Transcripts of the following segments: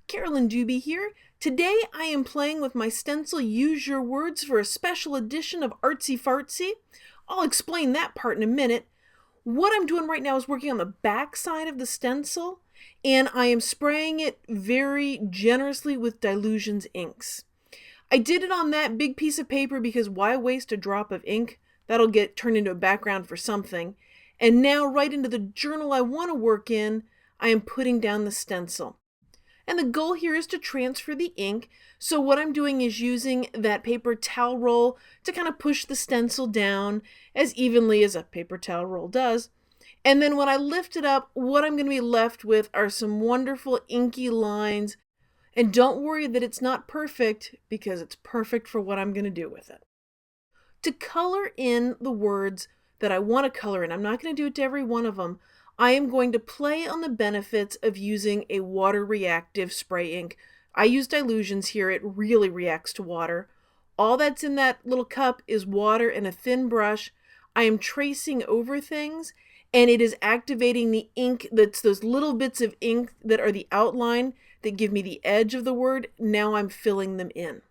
Carolyn Dube here. Today I am playing with my Stencil Use Your Words for a special edition of Artsy Fartsy. I'll explain that part in a minute. What I'm doing right now is working on the back side of the stencil, and I am spraying it very generously with Dylusions inks. I did it on that big piece of paper because why waste a drop of ink? That'll get turned into a background for something. And now right into the journal I want to work in, I am putting down the stencil. And the goal here is to transfer the ink. So what I'm doing is using that paper towel roll to kind of push the stencil down as evenly as a paper towel roll does. And then when I lift it up, what I'm going to be left with are some wonderful inky lines. And don't worry that it's not perfect, because it's perfect for what I'm going to do with it. To color in the words that I want to color in, I'm not going to do it to every one of them. I am going to play on the benefits of using a water reactive spray ink. I use Dylusions here. It really reacts to water. All that's in that little cup is water and a thin brush. I am tracing over things, and it is activating the ink. That's those little bits of ink that are the outline that give me the edge of the word. Now I'm filling them in.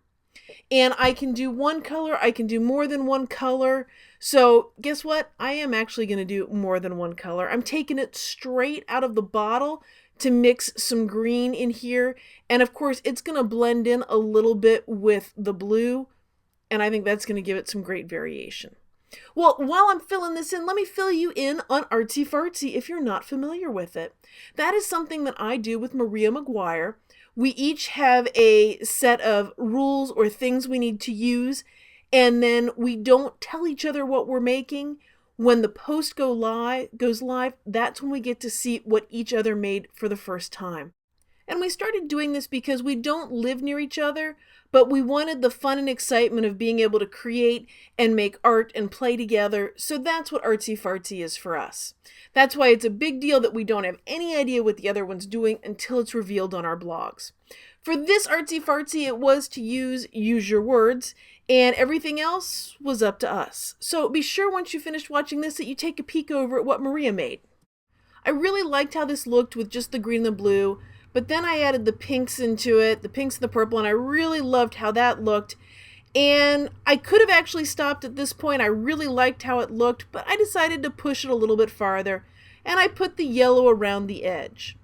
And I can do one color, I can do more than one color. So guess what? I am actually going to do more than one color. I'm taking it straight out of the bottle to mix some green in here. And of course, it's going to blend in a little bit with the blue. And I think that's going to give it some great variation. Well, while I'm filling this in, let me fill you in on Artsy Fartsy if you're not familiar with it. That is something that I do with Maria McGuire. We each have a set of rules or things we need to use, and then we don't tell each other what we're making. When the post goes live, that's when we get to see what each other made for the first time. And we started doing this because we don't live near each other, but we wanted the fun and excitement of being able to create and make art and play together. So that's what Artsy Fartsy is for us. That's why it's a big deal that we don't have any idea what the other one's doing until it's revealed on our blogs. For this Artsy Fartsy, it was to use Your Words, and everything else was up to us. So be sure once you finished watching this that you take a peek over at what Maria made. I really liked how this looked with just the green and the blue. But then I added the pinks into it, the pinks and the purple, and I really loved how that looked. And I could have actually stopped at this point. I really liked how it looked, but I decided to push it a little bit farther, and I put the yellow around the edge.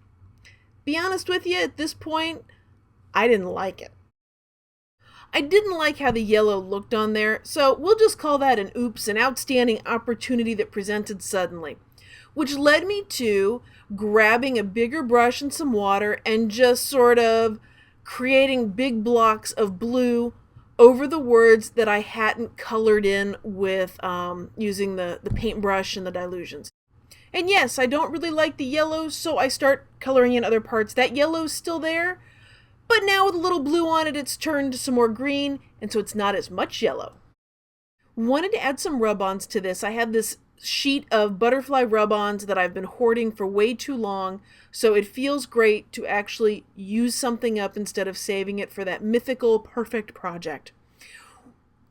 Be honest with you, at this point, I didn't like it. I didn't like how the yellow looked on there, so we'll just call that an oops, an outstanding opportunity that presented suddenly. Which led me to grabbing a bigger brush and some water and just sort of creating big blocks of blue over the words that I hadn't colored in with using the paintbrush and the Dylusions. And yes, I don't really like the yellows, so I start coloring in other parts. That yellow's still there, but now with a little blue on it, it's turned to some more green, and so it's not as much yellow. Wanted to add some rub-ons to this. I had this sheet of butterfly rub-ons that I've been hoarding for way too long, so it feels great to actually use something up instead of saving it for that mythical perfect project.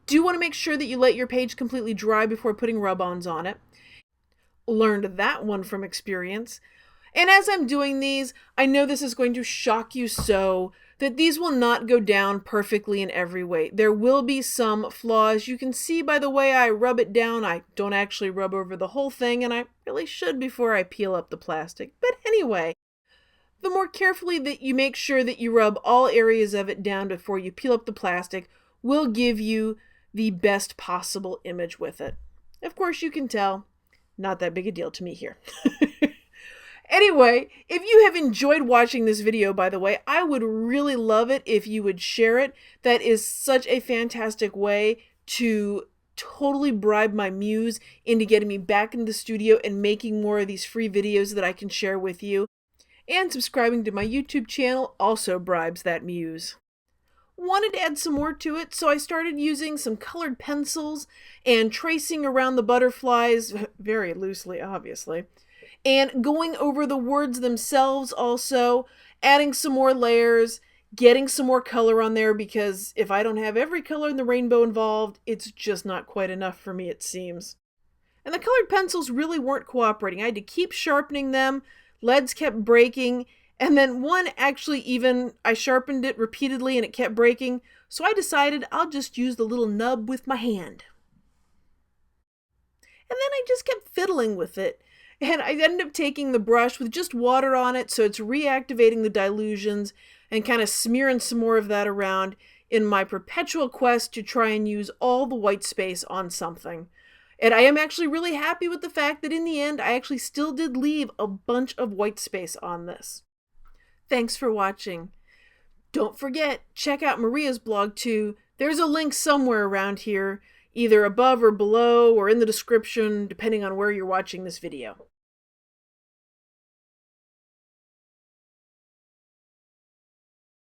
Do want to make sure that you let your page completely dry before putting rub-ons on it. Learned that one from experience. And as I'm doing these, I know this is going to shock you so that these will not go down perfectly in every way. There will be some flaws. You can see by the way I rub it down, I don't actually rub over the whole thing, and I really should before I peel up the plastic. But anyway, the more carefully that you make sure that you rub all areas of it down before you peel up the plastic will give you the best possible image with it. Of course, you can tell, not that big a deal to me here. Anyway, if you have enjoyed watching this video, by the way, I would really love it if you would share it. That is such a fantastic way to totally bribe my muse into getting me back in the studio and making more of these free videos that I can share with you. And subscribing to my YouTube channel also bribes that muse. Wanted to add some more to it, so I started using some colored pencils and tracing around the butterflies, very loosely, obviously. And going over the words themselves also, adding some more layers, getting some more color on there, because if I don't have every color in the rainbow involved, it's just not quite enough for me, it seems. And the colored pencils really weren't cooperating. I had to keep sharpening them, leads kept breaking, And then one actually even, I sharpened it repeatedly and it kept breaking. So I decided I'll just use the little nub with my hand. And then I just kept fiddling with it. And I ended up taking the brush with just water on it, so it's reactivating the dilutions and kind of smearing some more of that around in my perpetual quest to try and use all the white space on something. And I am actually really happy with the fact that in the end, I actually still did leave a bunch of white space on this. Thanks for watching. Don't forget, check out Maria's blog too. There's a link somewhere around here, either above or below or in the description, depending on where you're watching this video.